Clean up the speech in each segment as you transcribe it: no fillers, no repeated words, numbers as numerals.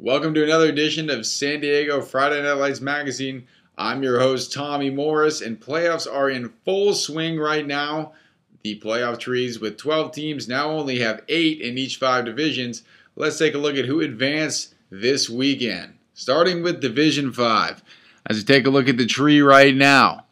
Welcome to another edition of San Diego Friday Night Lights Magazine. I'm your host, Tommy Morris, and playoffs are in full swing right now. The playoff trees with 12 teams now only have 8 in each 5 divisions. Let's take a look at who advanced this weekend. Starting with Division 5. As we take a look at the tree right now,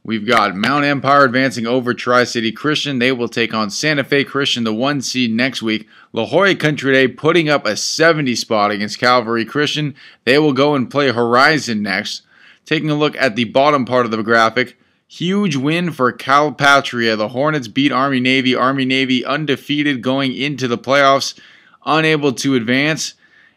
we've got Mount Empire advancing over Tri-City Christian. They will take on Santa Fe Christian, the 1 seed next week. La Jolla Country Day putting up a 70 spot against Calvary Christian. They will go and play Horizon next. Taking a look at the bottom part of the graphic, huge win for Calpatria. The Hornets beat Army Navy. Army Navy undefeated going into the playoffs, unable to advance.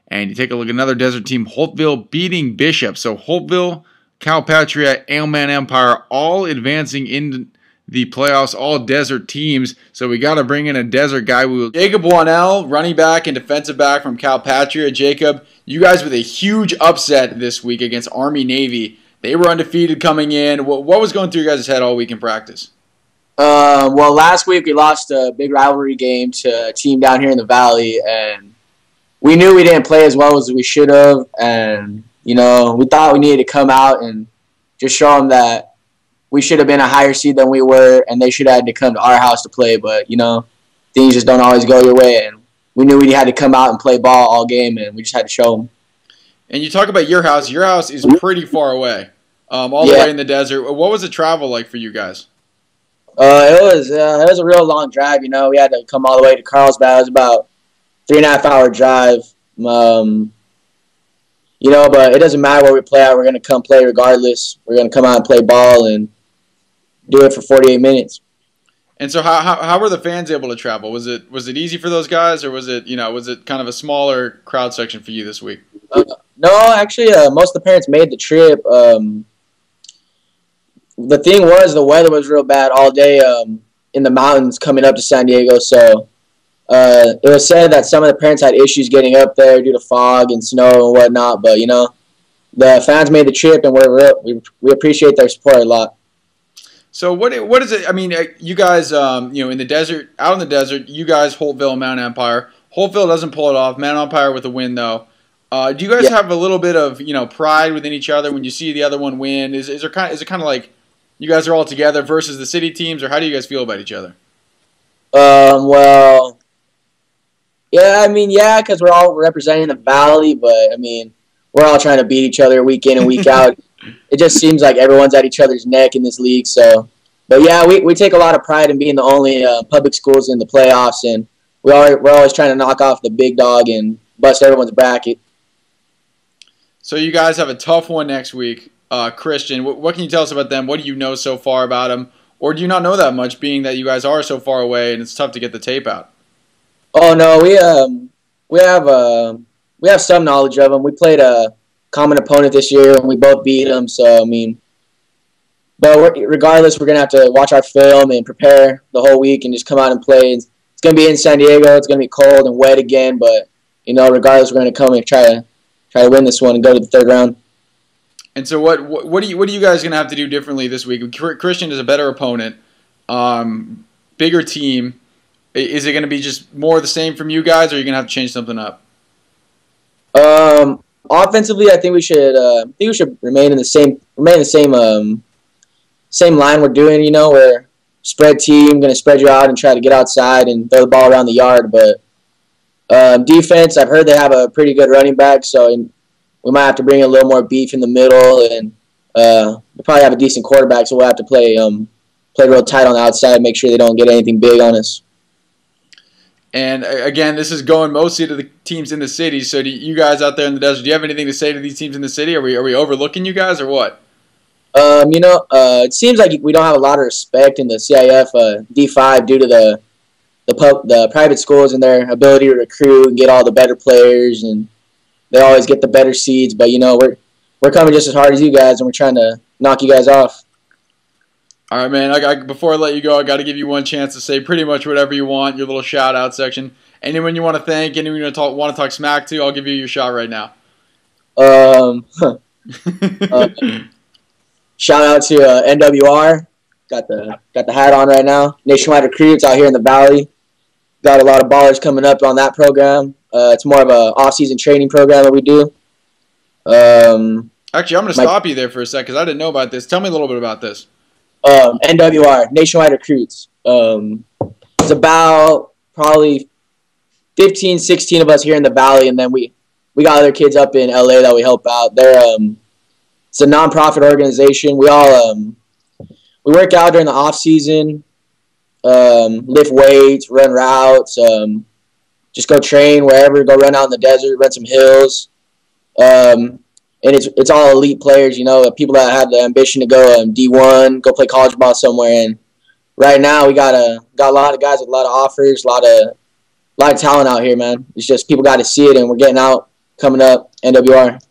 And you take a look at another desert team, Holtville beating Bishop. So Holtville, Calpatria, and Mount Empire all advancing in the playoffs, all desert teams. So we got to bring in a desert guy. Jacob Wanell, running back and defensive back from Calpatria. Jacob, you guys with a huge upset this week against Army Navy. They were undefeated coming in. What was going through your guys' head all week in practice? Well, last week we lost a big rivalry game to a team down here in the Valley, and we knew we didn't play as well as we should have, and we thought we needed to come out and just show them that we should have been a higher seed than we were, and they should have had to come to our house to play. But, things just don't always go your way, and we knew we had to come out and play ball all game, and we just had to show them. And you talk about your house. Your house is pretty far away, all the way in the desert. What was the travel like for you guys? It was a real long drive. We had to come all the way to Carlsbad. It was about 3.5-hour drive. But it doesn't matter where we play at. We're going to come play regardless. We're going to come out and play ball and do it for 48 minutes. And so how were the fans able to travel? Was it easy for those guys, or was it kind of a smaller crowd section for you this week? No, actually, most of the parents made the trip. The thing was, the weather was real bad all day in the mountains coming up to San Diego. So it was said that some of the parents had issues getting up there due to fog and snow and whatnot. But the fans made the trip, and we appreciate their support a lot. So what is it? I mean, you guys, in the desert, out in the desert, you guys, Holtville and Mount Empire. Holtville doesn't pull it off. Mount Empire with a win, though. Do you guys have a little bit of pride within each other when you see the other one win? Is it kind of like you guys are all together versus the city teams, or how do you guys feel about each other? Well, yeah, because we're all representing the Valley, but we're all trying to beat each other week in and week out. It just seems like everyone's at each other's neck in this league. So, but yeah, we take a lot of pride in being the only public schools in the playoffs, and we're always trying to knock off the big dog and bust everyone's bracket. So you guys have a tough one next week, Christian. What can you tell us about them? What do you know so far about them, or do you not know that much, being that you guys are so far away and it's tough to get the tape out? Oh no, we have some knowledge of them. We played a common opponent this year, and we both beat them. So but regardless, we're gonna have to watch our film and prepare the whole week and just come out and play. It's gonna be in San Diego. It's gonna be cold and wet again, but regardless, we're gonna come and try to win this one and go to the third round. And so what are you guys gonna have to do differently this week? Christian is a better opponent, bigger team. Is it gonna be just more of the same from you guys, or are you gonna have to change something up? Offensively, I think we should remain in the same line we're doing. We're spread team, going to spread you out and try to get outside and throw the ball around the yard. But defense, I've heard they have a pretty good running back, so we might have to bring a little more beef in the middle, and we probably have a decent quarterback, so we'll have to play real tight on the outside, make sure they don't get anything big on us. And again, this is going mostly to the teams in the city. So do you guys out there in the desert, do you have anything to say to these teams in the city? Are we overlooking you guys, or what? It seems like we don't have a lot of respect in the CIF D5 due to the private schools and their ability to recruit and get all the better players, and they always get the better seeds. But we're coming just as hard as you guys, and we're trying to knock you guys off. All right, man. Before I let you go, I got to give you one chance to say pretty much whatever you want. Your little shout-out section. Anyone you want to thank, anyone you want to talk smack to, I'll give you your shot right now. Shout out to NWR. Got the hat on right now. Nationwide Recruits out here in the Valley. Got a lot of ballers coming up on that program. It's more of a off-season training program that we do. Actually, I'm going to stop you there for a sec because I didn't know about this. Tell me a little bit about this. NWR, Nationwide Recruits. It's about probably 15, 16 of us here in the Valley, and then we got other kids up in LA that we help out. It's a nonprofit organization. We all we work out during the off season, lift weights, run routes, just go train wherever, go run out in the desert, run some hills. And it's all elite players, you know, people that have the ambition to go D1, go play college ball somewhere. And right now we got a lot of guys with a lot of offers, a lot of talent out here, man. It's just people got to see it, and we're getting out coming up. NWR.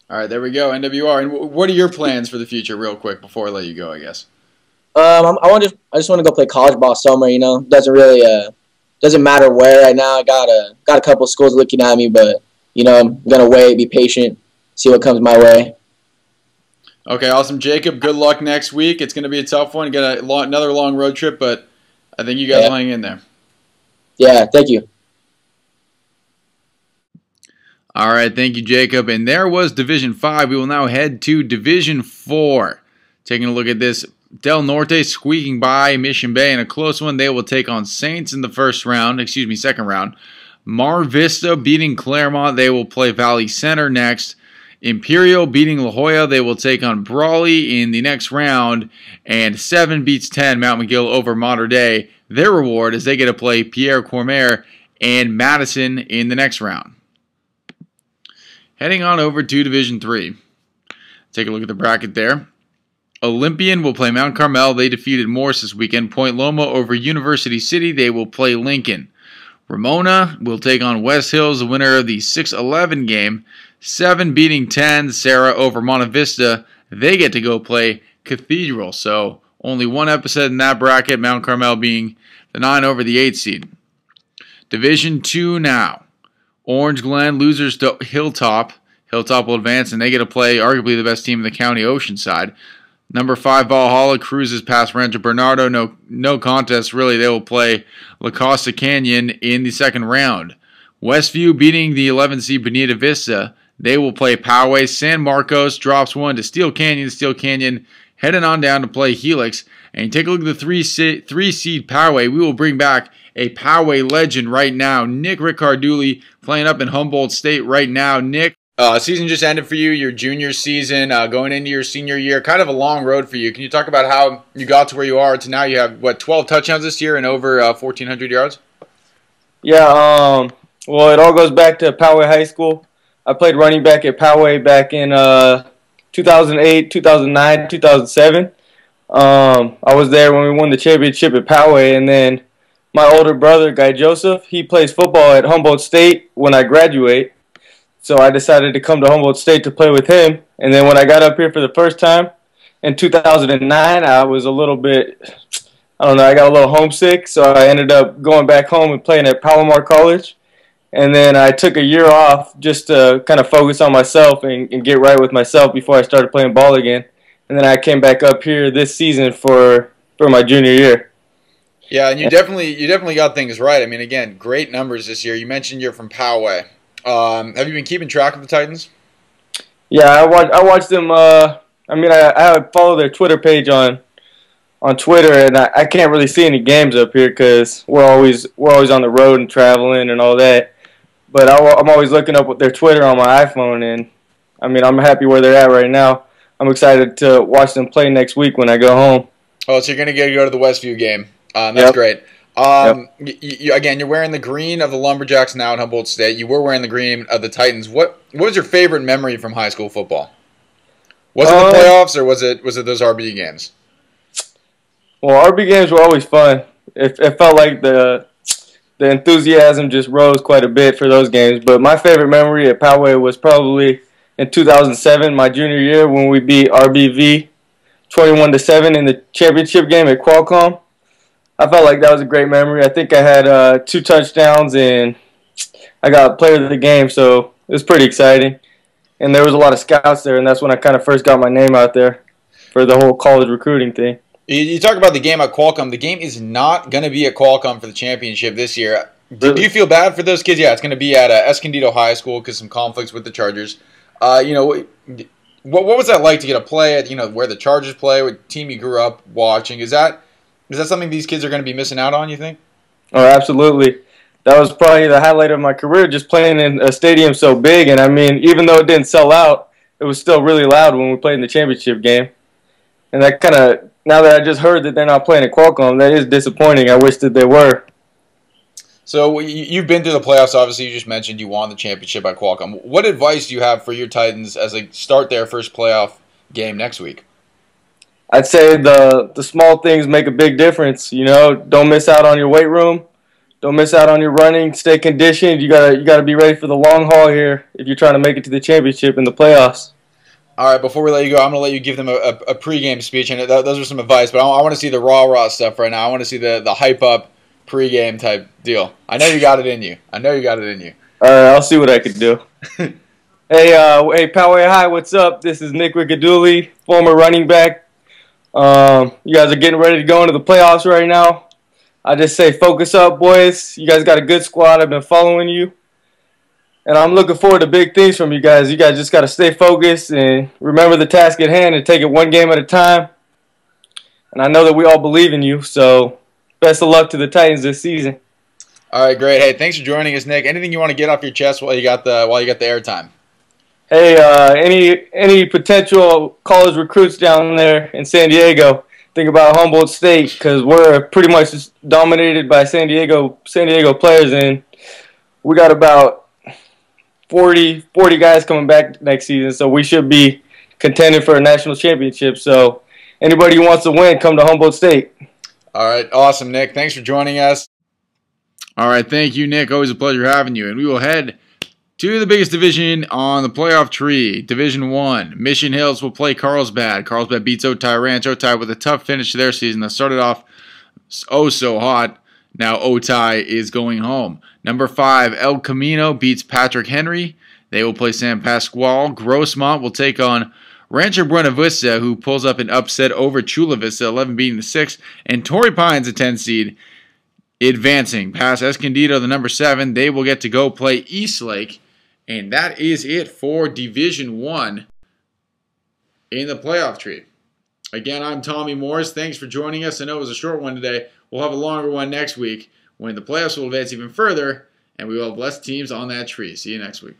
All right, there we go, NWR. And what are your plans for the future, real quick, before I let you go? I guess. I just want to go play college ball somewhere. You know, doesn't matter where right now. I got a couple schools looking at me, but you know, I'm gonna wait, be patient, see what comes my way. Okay, awesome, Jacob. Good luck next week. It's gonna be a tough one. Get another long road trip, but I think you guys will hang in there. Yeah, thank you. All right, thank you, Jacob. And there was Division 5. We will now head to Division 4. Taking a look at this, Del Norte squeaking by Mission Bay in a close one. They will take on Saints in the second round. Mar Vista beating Claremont. They will play Valley Center next. Imperial beating La Jolla. They will take on Brawley in the next round. And 7 beats 10, Mount McGill over Mater Dei. Their reward is they get to play Pierre Cormier and Madison in the next round. Heading on over to Division 3. Take a look at the bracket there. Olympian will play Mount Carmel. They defeated Morris this weekend. Point Loma over University City. They will play Lincoln. Ramona will take on West Hills, the winner of the 6-11 game. 7 beating 10. Sarah over Monte Vista. They get to go play Cathedral. So only one upset in that bracket, Mount Carmel being the 9 over the 8 seed. Division 2 now. Orange Glen losers to Hilltop. Hilltop will advance, and they get to play arguably the best team in the county, Oceanside. Number 5, Valhalla cruises past Rancho Bernardo. No contest, really. They will play La Costa Canyon in the second round. Westview beating the 11 seed Bonita Vista. They will play Poway. San Marcos drops 1 to Steel Canyon. Steel Canyon heading on down to play Helix. And you take a look at the 3 seed Poway. We will bring back a Poway legend right now. Nick Ricarduli playing up in Humboldt State right now. Nick, season just ended for you, your junior season, going into your senior year. Kind of a long road for you. Can you talk about how you got to where you are to now? You have, 12 touchdowns this year and over 1,400 yards? Yeah, well, it all goes back to Poway High School. I played running back at Poway back in 2008, 2009, 2007. I was there when we won the championship at Poway, and then my older brother, Guy Joseph, he plays football at Humboldt State when I graduate. So I decided to come to Humboldt State to play with him. And then when I got up here for the first time in 2009, I was a little bit, I got a little homesick. So I ended up going back home and playing at Palomar College. And then I took a year off just to kind of focus on myself and get right with myself before I started playing ball again. And then I came back up here this season for my junior year. Yeah, and you definitely got things right. I mean, again, great numbers this year. You mentioned you're from Poway. Have you been keeping track of the Titans? Yeah, I watched them. I follow their Twitter page on Twitter, and I can't really see any games up here because we're always on the road and traveling and all that. But I'm always looking up with their Twitter on my iPhone, and I mean, I'm happy where they're at right now. I'm excited to watch them play next week when I go home. Oh, so you're going to go to the Westview game. That's great. Again, you're wearing the green of the Lumberjacks now at Humboldt State. You were wearing the green of the Titans. What was your favorite memory from high school football? Was it the playoffs or was it those RB games? Well, RB games were always fun. It felt like the enthusiasm just rose quite a bit for those games. But my favorite memory at Poway was probably in 2007, my junior year, when we beat RBV 21-7 in the championship game at Qualcomm. I felt like that was a great memory. I think I had 2 touchdowns and I got player of the game, so it was pretty exciting. And there was a lot of scouts there, and that's when I kind of first got my name out there for the whole college recruiting thing. You talk about the game at Qualcomm. The game is not going to be at Qualcomm for the championship this year. Do you feel bad for those kids? Yeah, it's going to be at Escondido High School because some conflicts with the Chargers. What was that like to get a play at where the Chargers play, with team you grew up watching? Is that something these kids are going to be missing out on, you think? Oh, absolutely. That was probably the highlight of my career, just playing in a stadium so big. And I mean, even though it didn't sell out, it was still really loud when we played in the championship game. And that kind of, now that I just heard that they're not playing at Qualcomm, that is disappointing. I wish that they were. So you've been to the playoffs. Obviously, you just mentioned you won the championship at Qualcomm. What advice do you have for your Titans as they start their first playoff game next week? I'd say the small things make a big difference. Don't miss out on your weight room. Don't miss out on your running. Stay conditioned. You gotta be ready for the long haul here if you're trying to make it to the championship in the playoffs. All right, before we let you go, I'm going to let you give them a pregame speech, and those are some advice, but I want to see the raw stuff right now. I want to see the hype-up pregame type deal. I know you got it in you. All right, I'll see what I can do. Hey, Poway High, what's up? This is Nick Riccadouli, former running back. You guys are getting ready to go into the playoffs right now. I just say focus up, boys. You guys got a good squad. I've been following you. And I'm looking forward to big things from you guys. You guys just got to stay focused and remember the task at hand and take it one game at a time. And I know that we all believe in you, so best of luck to the Titans this season. All right, great. Hey, thanks for joining us, Nick. Anything you want to get off your chest while you got the airtime? Hey, any potential college recruits down there in San Diego, think about Humboldt State, because we're pretty much dominated by San Diego players, and we got about 40 guys coming back next season, so we should be contending for a national championship. So anybody who wants to win, come to Humboldt State. All right, awesome, Nick. Thanks for joining us. All right, thank you, Nick. Always a pleasure having you. And we will head to the biggest division on the playoff tree, Division 1. Mission Hills will play Carlsbad. Carlsbad beats Otay Ranch. Otay with a tough finish to their season. They started off so hot. Now Otay is going home. Number 5, El Camino beats Patrick Henry. They will play San Pasqual. Grossmont will take on Rancho Buena Vista, who pulls up an upset over Chula Vista, 11 beating the 6. And Torrey Pines, a 10 seed, advancing past Escondido, the number 7. They will get to go play Eastlake. And that is it for Division 1 in the playoff tree. Again, I'm Tommy Morris. Thanks for joining us. I know it was a short one today. We'll have a longer one next week when the playoffs will advance even further, and we will have less teams on that tree. See you next week.